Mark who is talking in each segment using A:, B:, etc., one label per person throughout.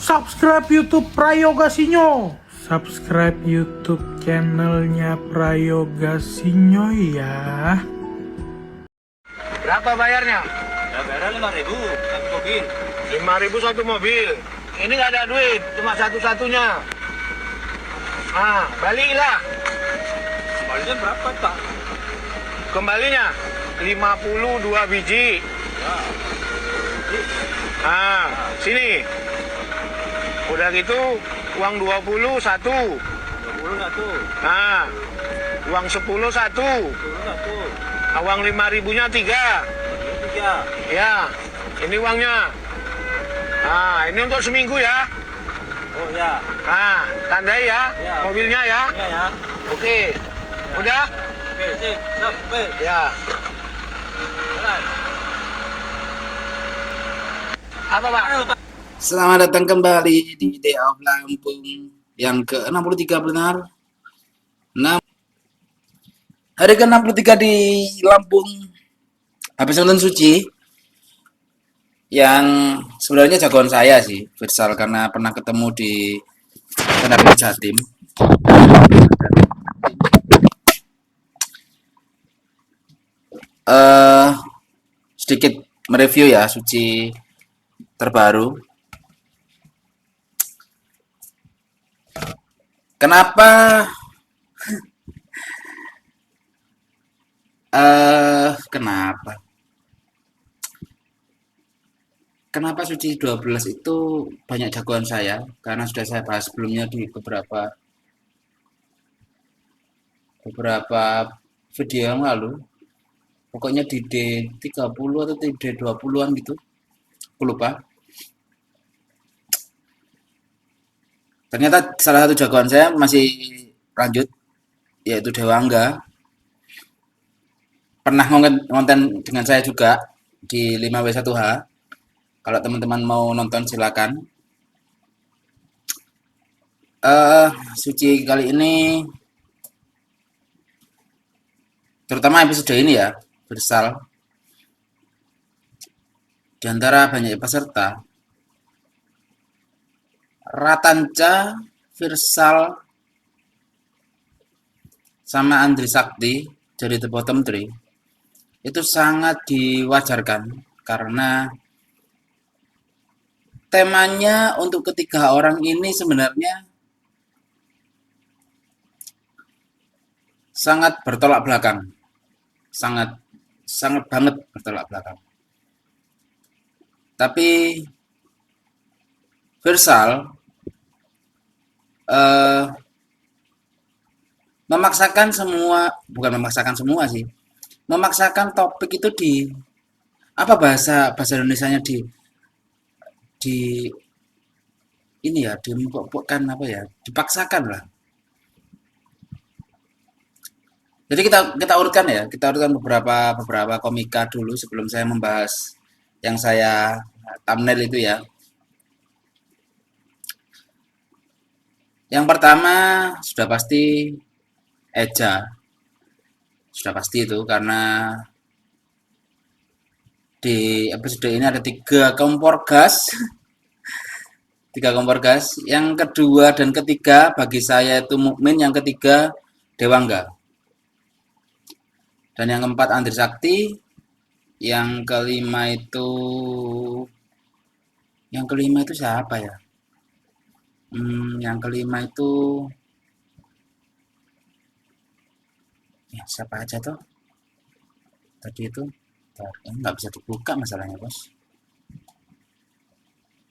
A: subscribe YouTube Prayoga Sinyo. Subscribe YouTube channelnya Prayoga Sinyo ya.
B: Berapa bayarnya?
C: Ya bayarnya 5.000 satu mobil.
B: 5.000 satu mobil. Ini nggak ada duit, cuma satu-satunya. Balilah.
C: Kembalinya berapa, Pak?
B: Kembalinya 52 biji.
C: Ya.
B: Sini. Udah gitu uang 20 satu.
C: 20 satu.
B: Uang 10 satu.
C: 10 satu.
B: Uang 5.000-nya 3.
C: Ini 3.
B: Ya, ini uangnya. Ini untuk seminggu ya.
C: Oh ya.
B: Tandai ya,
C: Ya.
B: mobilnya ya.
C: Iya ya.
B: Oke. Udah?
C: Oke, sip. Sampai.
B: Ya.
C: Jalan.
B: Apa, Pak?
C: Ayo, Pak.
D: Selamat datang kembali di Day of Lampung yang ke-63 benar. Hari ke-63 di Lampung. Habis nonton Suci yang sebenarnya jagoan saya sih, Virsal, karena pernah ketemu di Senayan Jatim. Sedikit mereview ya Suci terbaru. Kenapa kenapa Suci 12 itu banyak jagoan saya? Karena sudah saya bahas sebelumnya di beberapa video yang lalu. Pokoknya di D30 atau di D20-an gitu. Aku lupa. Ternyata salah satu jagoan saya masih lanjut, yaitu Dewangga. Pernah ngonten dengan saya juga di 5W1H. Kalau teman-teman mau nonton silakan. Suci kali ini, terutama episode ini ya, Virsal. Di antara banyak peserta, Ratanca, Virsal, sama Andri Sakti dari The Bottom 3 itu sangat diwajarkan karena temanya untuk ketiga orang ini sebenarnya sangat bertolak belakang, sangat banget bertolak belakang. Tapi Virsal memaksakan topik itu bahasa Indonesianya dipaksakan lah. Jadi kita urutkan beberapa komika dulu sebelum saya membahas yang saya thumbnail itu ya. Yang pertama sudah pasti Eja. Sudah pasti itu karena di episode ini ada 3 kompor gas. 3 kompor gas. Yang kedua dan ketiga bagi saya itu Mukmin, yang ketiga Dewangga. Dan yang keempat Andri Sakti. Yang kelima itu siapa ya? Yang kelima itu ya siapa aja tuh tadi itu. Nggak bisa dibuka masalahnya, bos.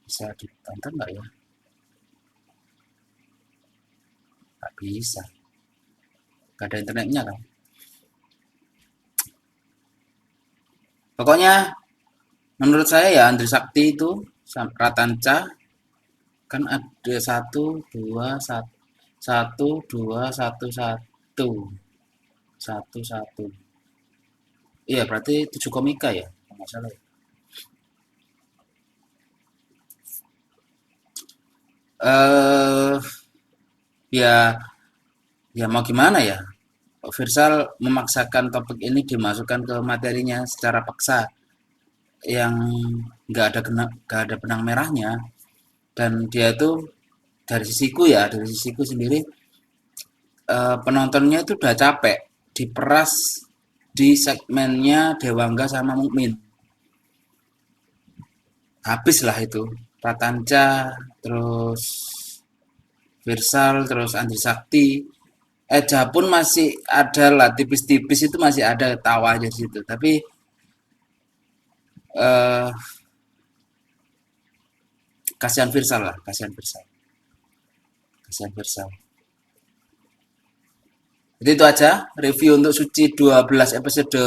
D: Bisa ditonton nggak ya? Nggak bisa, nggak ada internetnya kan. Pokoknya menurut saya ya Andri Sakti itu Ratanca kan ada 1 2 1 1. Iya, berarti 7 komika ya, nggak salah ya. Ya mau gimana ya? Virsal memaksakan topik ini dimasukkan ke materinya secara paksa yang nggak ada benang merahnya. Dan dia tuh dari sisiku sendiri, penontonnya itu udah capek diperas di segmennya Dewangga sama Mukmin. Habis lah itu. Pratanca, terus Virsal, terus Andri Sakti. Eja pun masih ada lah, tipis-tipis itu masih ada tawanya di situ. Tapi eh kasihan Virsal lah, kasihan Virsal. Kasihan Virsal. Jadi itu aja review untuk Suci 12 episode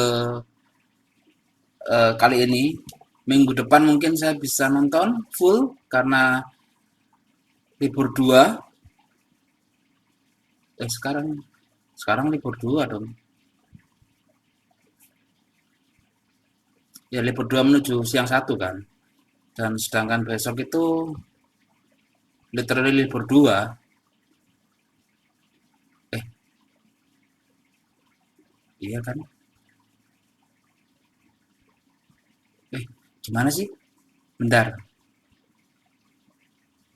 D: kali ini. Minggu depan mungkin saya bisa nonton full karena libur 2. Sekarang libur 2 dong. Ya libur 2 menuju siang 1 kan. Dan sedangkan besok itu literally libur 2. Iya kan? Gimana sih? Bentar.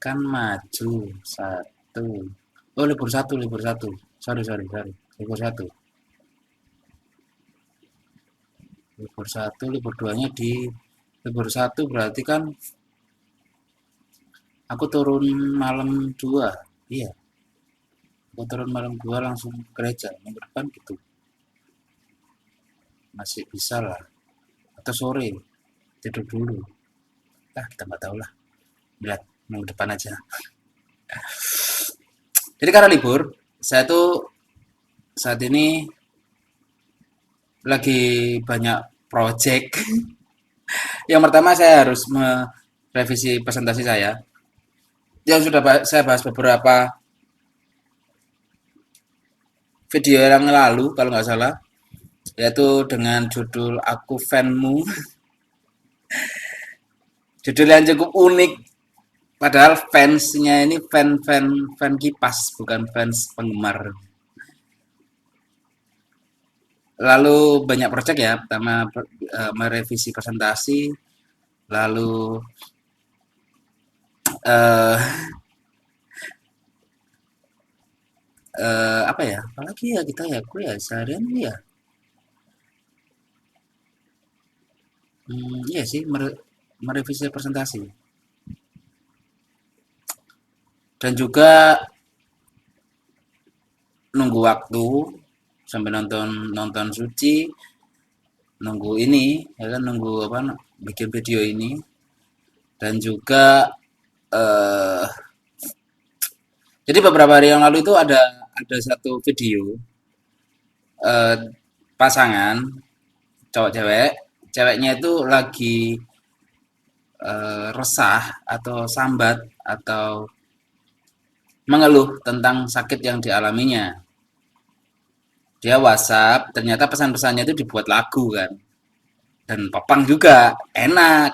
D: Kan maju 1. Oh, libur 1, libur 1. Sorry. Libur 1. Libur 1, libur 2-nya di libur 1 berarti kan aku turun malam 2. Iya. Aku turun malam 2 langsung ke gereja. Minggu depan gitu. Masih bisa lah. Atau sore. Tidur dulu. Kita nggak tahu lah. Lihat minggu depan aja. Jadi karena libur, saya tuh saat ini lagi banyak project. Yang pertama saya harus merevisi presentasi saya. Yang sudah saya bahas beberapa video yang lalu kalau nggak salah, yaitu dengan judul Aku Fanmu. Judul yang cukup unik. Padahal fansnya ini fan kipas, bukan fans penggemar. Lalu banyak project ya. Pertama merevisi presentasi, lalu apa ya? Apalagi ya kita ya, aku ya seharian ya. Iya sih, merevisi presentasi. Dan juga nunggu waktu sampai nonton Suci, nunggu ini, ya kan, nunggu apa, bikin video ini. Dan juga jadi beberapa hari yang lalu itu ada satu video pasangan cowok cewek. Ceweknya itu lagi resah atau sambat atau mengeluh tentang sakit yang dialaminya. Dia WhatsApp, ternyata pesan-pesannya itu dibuat lagu kan. Dan popang juga, enak.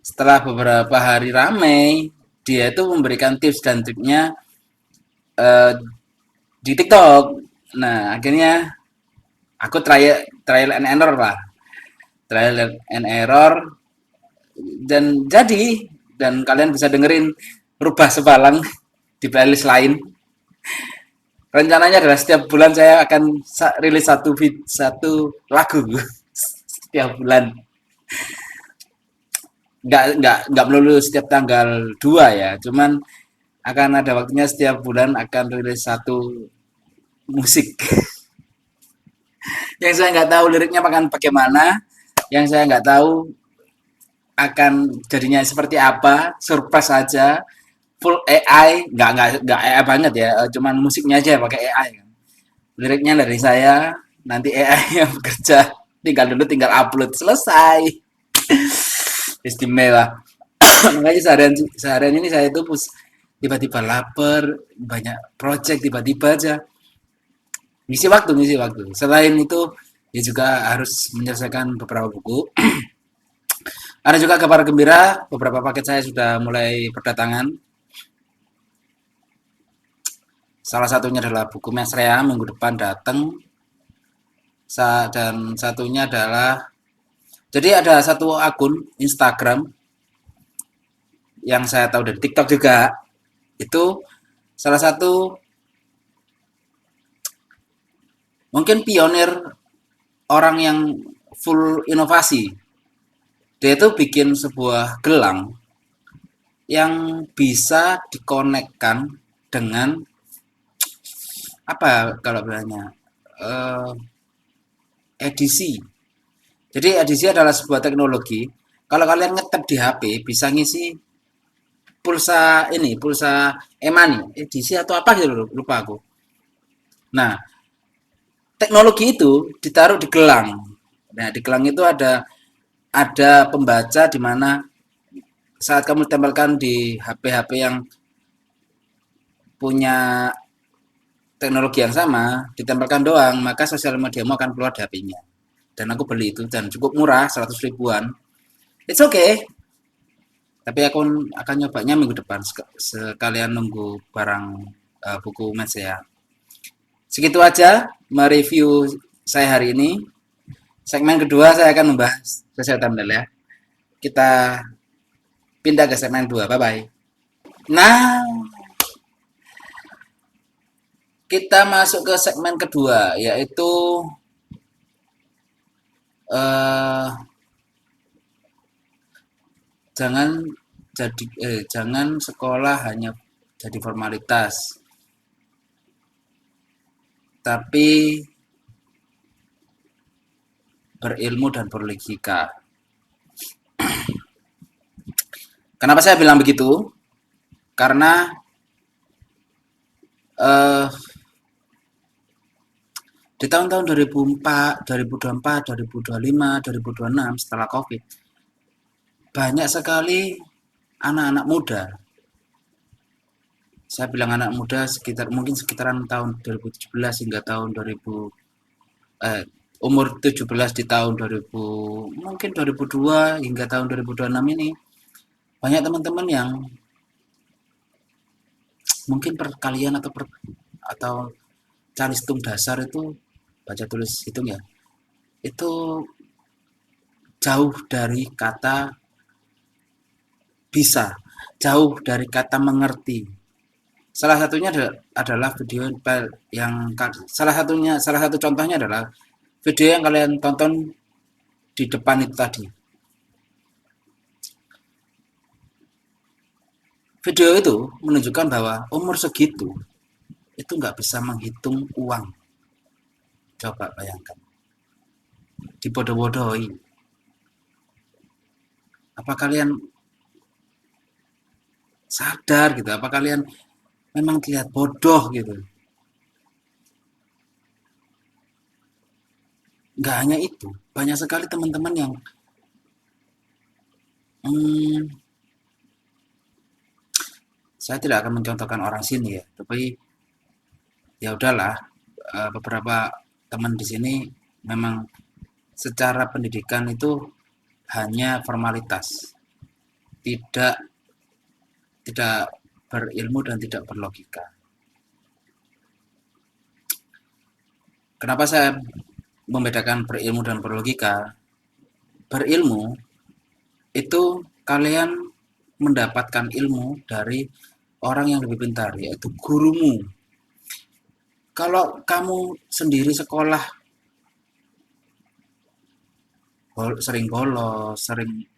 D: Setelah beberapa hari ramai, dia itu memberikan tips dan triknya di TikTok. Nah, akhirnya aku trial and error lah. Trial and error dan jadi, dan kalian bisa dengerin Rubah Sebalang di playlist lain. Rencananya adalah setiap bulan saya akan rilis satu lagu setiap bulan. Nggak melulu setiap tanggal 2 ya, cuman akan ada waktunya setiap bulan akan rilis satu musik. Yang saya nggak tahu liriknya akan bagaimana, yang saya nggak tahu akan jadinya seperti apa, surprise saja. Full AI, nggak AI banget ya, cuman musiknya aja pakai AI kan. Liriknya dari saya, nanti AI yang bekerja, tinggal upload, selesai. Istimewa. Makanya seharian ini saya itu tiba-tiba lapar, banyak project tiba-tiba aja. Ngisi waktu. Selain itu, ya juga harus menyelesaikan beberapa buku. Ada juga kabar gembira, beberapa paket saya sudah mulai berdatangan. Salah satunya adalah buku Mesrea minggu depan datang. Dan satunya adalah, jadi ada satu akun Instagram yang saya tahu dari TikTok juga, itu salah satu mungkin pionir orang yang full inovasi. Dia itu bikin sebuah gelang yang bisa dikonekkan dengan apa kalau bilangnya eh, edisi. Jadi edisi adalah sebuah teknologi. Kalau kalian ngetap di HP bisa ngisi pulsa ini, pulsa e-money, edisi atau apa gitu lupa aku. Nah, teknologi itu ditaruh di gelang. Nah, di gelang itu ada pembaca di mana saat kamu tempelkan di HP-HP yang punya teknologi yang sama, ditempelkan doang, maka sosial mediamu akan keluar di HP-nya. Dan aku beli itu dan cukup murah, 100 ribuan. It's okay. Tapi aku akan nyobanya minggu depan sekalian nunggu barang buku match ya. Segitu aja mereview saya hari ini. Segmen kedua saya akan membahas sosial thumbnail ya. Kita pindah ke segmen 2. Bye bye. Nah, kita masuk ke segmen kedua yaitu jangan sekolah hanya jadi formalitas, tapi berilmu dan berlogika. Kenapa saya bilang begitu? Karena di tahun-tahun 2004, 2024, 2025, 2026 setelah COVID, banyak sekali anak-anak muda. Saya bilang anak muda mungkin sekitaran tahun 2017 hingga tahun 2000 umur 17 di tahun 2000 mungkin 2002 hingga tahun 2026 ini banyak teman-teman yang mungkin perkalian atau calistung dasar itu baca tulis hitung ya itu jauh dari kata bisa, jauh dari kata mengerti. Salah satunya adalah video yang salah satu contohnya adalah video yang kalian tonton di depan itu tadi. Video itu menunjukkan bahwa umur segitu itu nggak bisa menghitung uang. Coba bayangkan. Dibodoh-bodohi. Apa kalian sadar gitu? Apa kalian memang terlihat bodoh gitu? Nggak hanya itu, banyak sekali teman-teman yang saya tidak akan mencontohkan orang sini ya, tapi ya udahlah, beberapa teman di sini memang secara pendidikan itu hanya formalitas, tidak berilmu dan tidak berlogika. Kenapa saya membedakan berilmu dan berlogika? Berilmu itu kalian mendapatkan ilmu dari orang yang lebih pintar, yaitu gurumu. Kalau kamu sendiri sekolah sering bolos, sering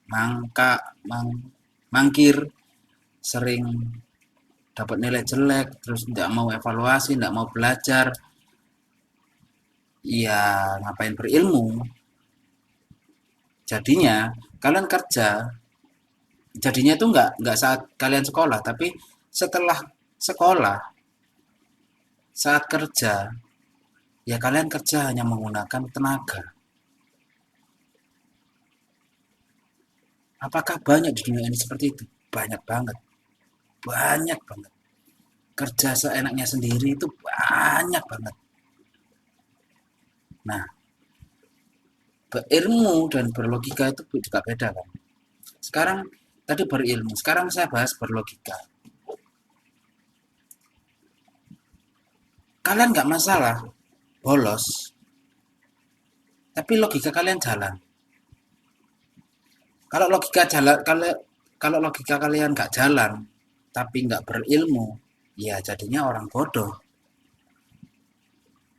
D: mangkir, sering dapat nilai jelek, terus tidak mau evaluasi, tidak mau belajar, ya ngapain berilmu? Jadinya kalian kerja, jadinya itu nggak saat kalian sekolah, tapi setelah sekolah, saat kerja, ya kalian kerja hanya menggunakan tenaga. Apakah banyak di dunia ini seperti itu? Banyak banget. Banyak banget. Kerja seenaknya sendiri itu banyak banget. Nah, berilmu dan berlogika itu juga beda kan. Sekarang tadi berilmu, sekarang saya bahas berlogika. Kalian nggak masalah bolos, tapi logika kalian jalan. Kalau logika jalan, kalau logika kalian nggak jalan, tapi nggak berilmu, ya jadinya orang bodoh.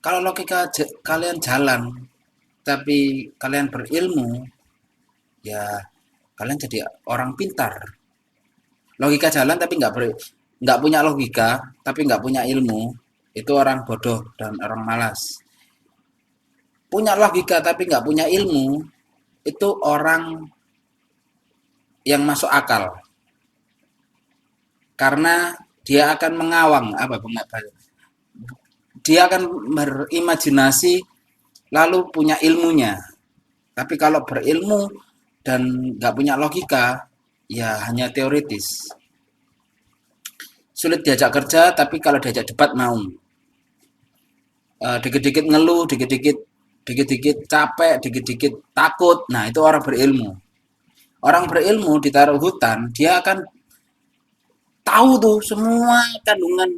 D: Kalau logika kalian jalan, tapi kalian berilmu, ya kalian jadi orang pintar. Logika jalan tapi nggak punya logika, tapi nggak punya ilmu, itu orang bodoh dan orang malas. Punya logika tapi nggak punya ilmu, itu orang yang masuk akal. Karena dia akan mengawang, dia akan berimajinasi lalu punya ilmunya. Tapi kalau berilmu dan nggak punya logika, ya hanya teoritis. Sulit diajak kerja, tapi kalau diajak debat mau. Dikit-dikit ngeluh, dikit-dikit capek, dikit-dikit takut. Nah, itu orang berilmu. Orang berilmu ditaruh hutan, dia akan tahu tuh semua kandungan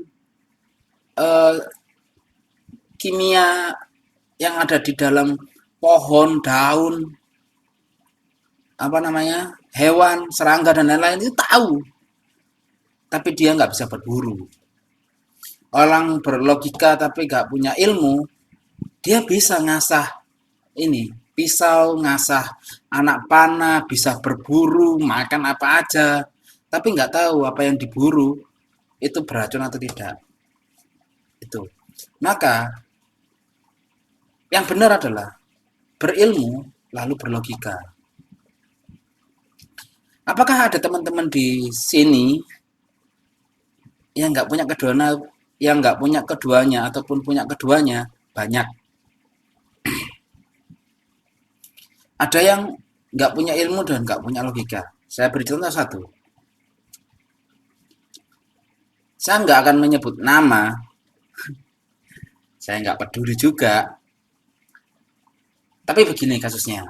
D: kimia yang ada di dalam pohon, daun, hewan, serangga dan lain-lain itu tahu. Tapi dia nggak bisa berburu. Orang berlogika tapi nggak punya ilmu, dia bisa ngasah pisau, ngasah anak panah, bisa berburu, makan apa aja, tapi nggak tahu apa yang diburu itu beracun atau tidak. Itu. Maka yang benar adalah berilmu lalu berlogika. Apakah ada teman-teman di sini yang nggak punya keduanya ataupun punya keduanya? Banyak. Ada yang nggak punya ilmu dan nggak punya logika. Saya beri contoh satu. Saya nggak akan menyebut nama. Saya nggak peduli juga. Tapi begini kasusnya.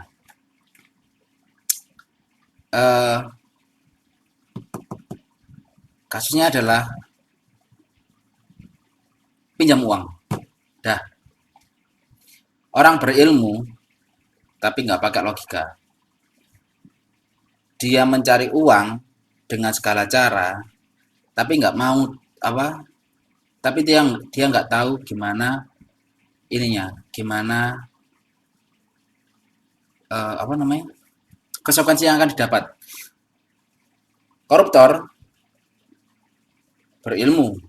D: Kasusnya adalah pinjam uang. Dah. Orang berilmu tapi nggak pakai logika. Dia mencari uang dengan segala cara, tapi nggak mau tapi dia nggak tahu gimana konsekuensi yang akan didapat. Koruptor berilmu,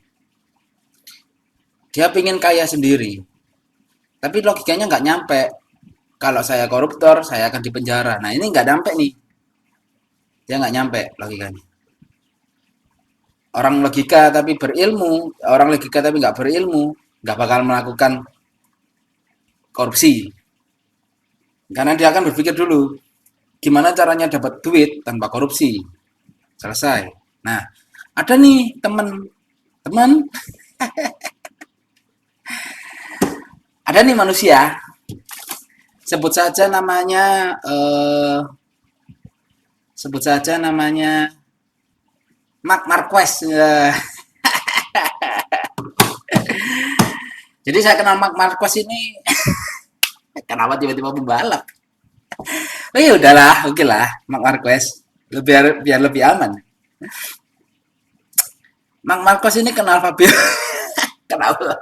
D: dia pingin kaya sendiri, tapi logikanya nggak nyampe. Kalau saya koruptor, saya akan dipenjara. Nah, ini nggak nyampe nih. Dia nggak nyampe logikanya. Orang logika tapi nggak berilmu, nggak bakal melakukan korupsi. Karena dia akan berpikir dulu, gimana caranya dapat duit tanpa korupsi. Selesai. Nah, ada nih teman ada nih manusia, sebut saja namanya Marc Marquez. Jadi saya kenal Marc Marquez ini kenapa tiba-tiba pembalap. Oh ya udahlah, oke lah, Marc Marquez biar lebih aman. Marc Marquez ini kenal Fabio. Kenapa?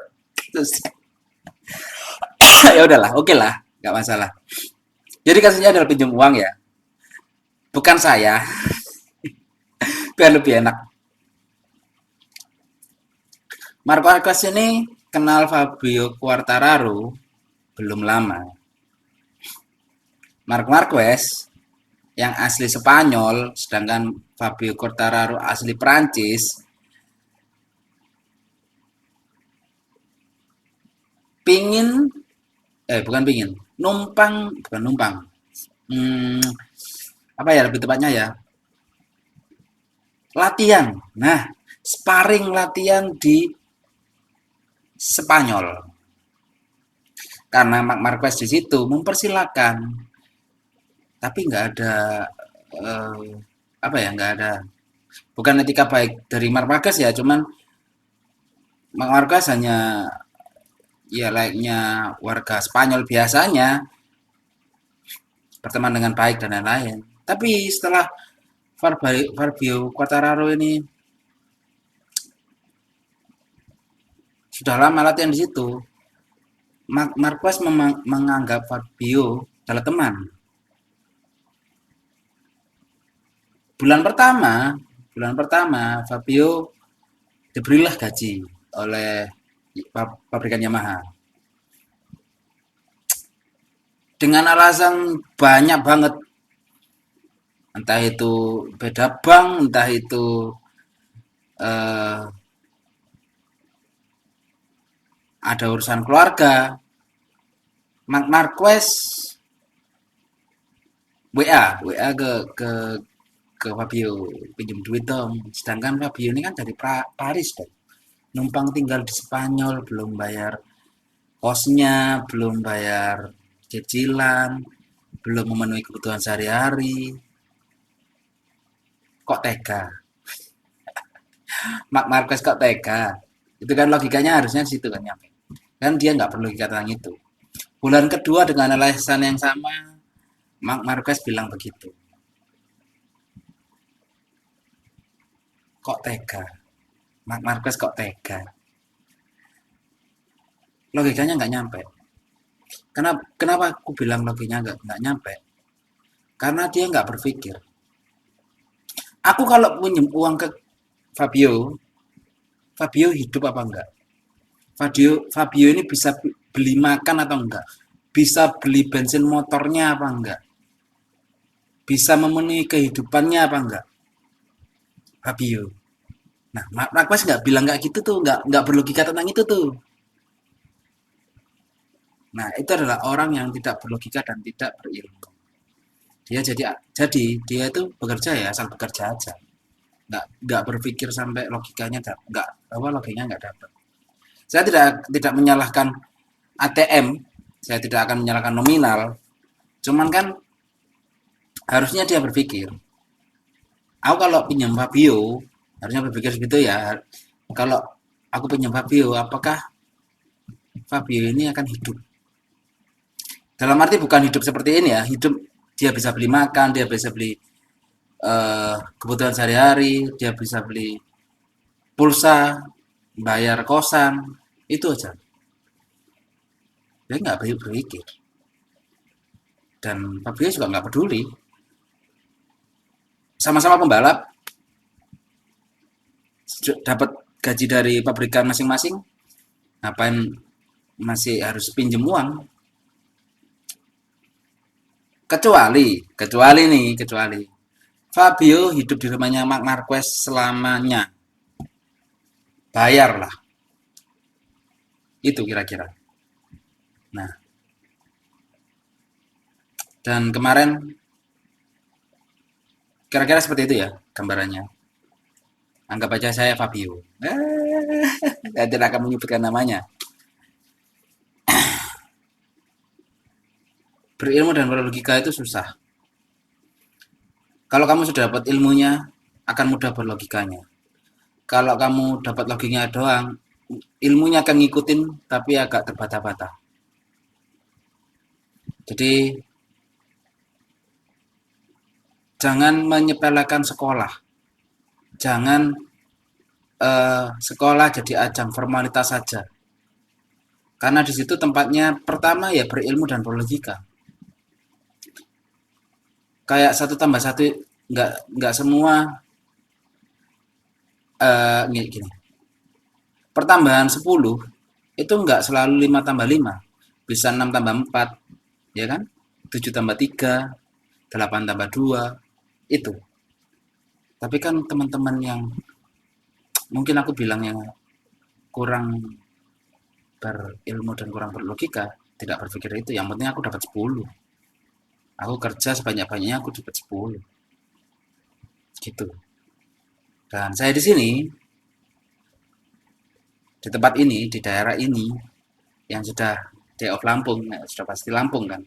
D: Ya udahlah, oke lah, nggak masalah. Jadi kasusnya adalah pinjam uang ya, bukan saya. Biar lebih enak. Marc Marquez ini kenal Fabio Quartararo belum lama. Marc Marquez yang asli Spanyol, sedangkan Fabio Quartararo asli Prancis, bukan numpang. Apa ya lebih tepatnya ya? Latihan. Nah, sparring latihan di Spanyol. Karena Marc Marquez di situ mempersilahkan. Tapi nggak ada nggak ada. Bukan etika baik dari Marc Marquez ya, cuman Marc Marquez hanya ya layaknya warga Spanyol biasanya berteman dengan baik dan lain-lain. Tapi setelah Fabio Quartararo ini sudah lama latihan di situ. Marquez menganggap Fabio adalah teman. Bulan pertama Fabio diberilah gaji oleh pabrikan Yamaha dengan alasan banyak banget, entah itu beda bank, entah itu eh, ada urusan keluarga. Marquez WA ke Fabio, pinjam duit dong. Sedangkan Fabio ini kan dari Paris dong, numpang tinggal di Spanyol, belum bayar kosnya, belum bayar cicilan, belum memenuhi kebutuhan sehari-hari. Kok tega? Marquez kok tega? Itu kan logikanya harusnya di situ kan nyampe. Kan dia nggak perlu tentang itu. Bulan kedua dengan alasan yang sama, Marquez bilang begitu. Kok tega? Marquez kok tega? Logikanya nggak nyampe. Kenapa aku bilang logikanya nggak nyampe? Karena dia nggak berpikir. Aku kalau pinjam uang ke Fabio hidup apa enggak? Fabio ini bisa beli makan atau enggak? Bisa beli bensin motornya apa enggak? Bisa memenuhi kehidupannya apa enggak? Fabio. Nah, Marquez nggak bilang nggak gitu tuh, nggak berlogika tentang itu tuh. Nah, itu adalah orang yang tidak berlogika dan tidak berilmu. Jadi dia itu bekerja ya asal bekerja aja. Nggak berpikir sampai logikanya logikanya nggak dapat. Saya tidak menyalahkan ATM, saya tidak akan menyalahkan nominal. Cuman kan harusnya dia berpikir. Aku kalau pinjam Fabio harusnya berpikir begitu ya. Kalau aku pinjam Fabio, apakah Fabio ini akan hidup? Dalam arti bukan hidup seperti ini ya, hidup dia bisa beli makan, dia bisa beli kebutuhan sehari-hari, dia bisa beli pulsa, bayar kosan, itu aja. Dia nggak berpikir. Dan Fabio juga nggak peduli. Sama-sama pembalap, dapat gaji dari pabrikan masing-masing, ngapain masih harus pinjam uang? Kecuali Fabio hidup di rumahnya Marquez selamanya, bayarlah. Itu kira-kira. Nah, dan kemarin kira-kira seperti itu ya gambarannya. Anggap aja saya Fabio. Saya tidak akan menyebutkan namanya. Berilmu dan berlogika itu susah. Kalau kamu sudah dapat ilmunya, akan mudah berlogikanya. Kalau kamu dapat logikanya doang, ilmunya akan ngikutin tapi agak terbata-bata. Jadi jangan menyepelekan sekolah. Jangan sekolah jadi ajang formalitas saja. Karena di situ tempatnya pertama ya berilmu dan berlogika. Kayak 1+1 nggak semua gini. Pertambahan 10 itu nggak selalu 5+5, bisa 6+4, ya kan? 7+3, 8+2 itu. Tapi kan teman-teman yang mungkin aku bilang yang kurang berilmu dan kurang berlogika tidak berpikir itu. Yang penting aku dapat 10. Aku kerja sebanyak-banyaknya aku dapat 10. Gitu. Dan saya di sini, di tempat ini, di daerah ini, yang sudah day of Lampung, sudah pasti Lampung kan.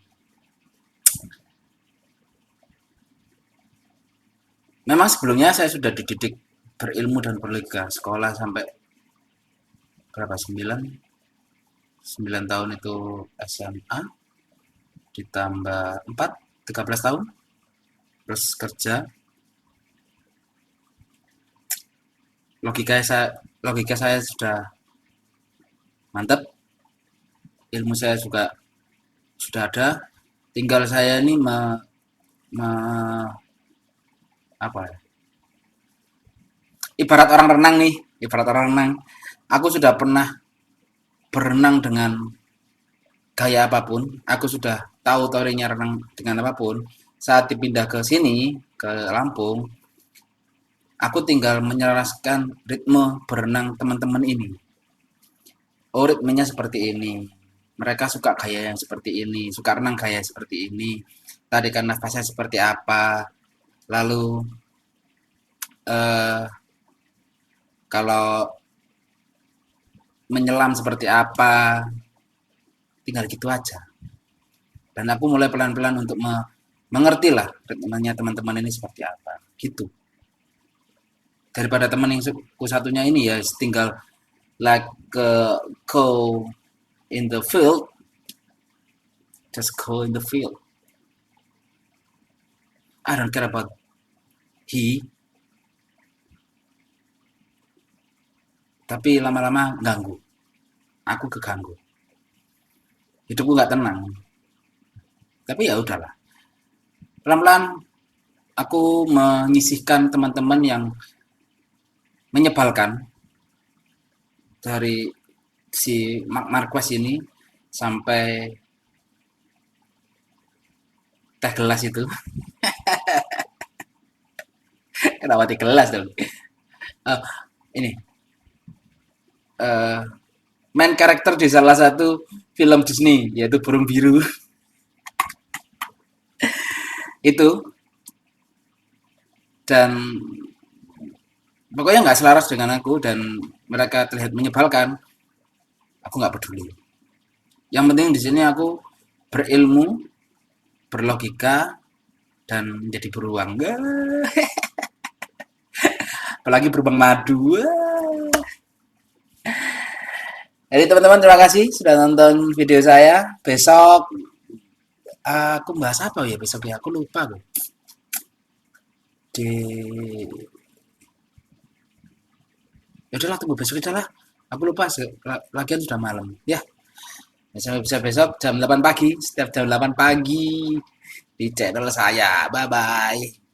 D: Memang sebelumnya saya sudah dididik berilmu dan berlogika, sekolah sampai berapa? 9 tahun itu SMA, ditambah 4, 13 tahun, terus kerja logika saya sudah mantap, ilmu saya juga sudah ada, tinggal saya ini apa ya? Ibarat orang renang, aku sudah pernah berenang dengan gaya apapun, aku sudah tahu teorinya renang dengan apapun. Saat dipindah ke sini, ke Lampung, aku tinggal menyelaraskan ritme berenang teman-teman ini. Oh, ritmenya seperti ini. Mereka suka gaya yang seperti ini, suka renang gaya seperti ini. Tarikan nafasnya seperti apa. Lalu eh, kalau menyelam seperti apa, tinggal gitu aja. Dan aku mulai pelan-pelan untuk mengerti lah ritmenya teman-teman ini seperti apa. Gitu. Daripada teman yang satunya ini ya tinggal like go in the field, just go in the field. I don't care about he, tapi lama-lama ganggu, aku keganggu, hidupku nggak tenang. Tapi ya udahlah, pelan-pelan aku menyisihkan teman-teman yang menyebalkan dari si Mark Marquez ini sampai teh gelas itu. Kenapa teh gelas dong? Eh, ini main karakter di salah satu film Disney yaitu Burung Biru. Itu, dan pokoknya nggak selaras dengan aku dan mereka terlihat menyebalkan. Aku nggak peduli. Yang penting di sini aku berilmu, berlogika, dan menjadi beruang. Apalagi beruang madu. Jadi teman-teman, terima kasih sudah nonton video saya. Besok aku bahas apa ya besok ya? Aku lupa loh. Ya udahlah, tunggu besok aja lah. Aku lupa, lagian sudah malam. Ya, sampai bisa besok jam 8 pagi. Setiap jam 8 pagi di channel saya. Bye bye.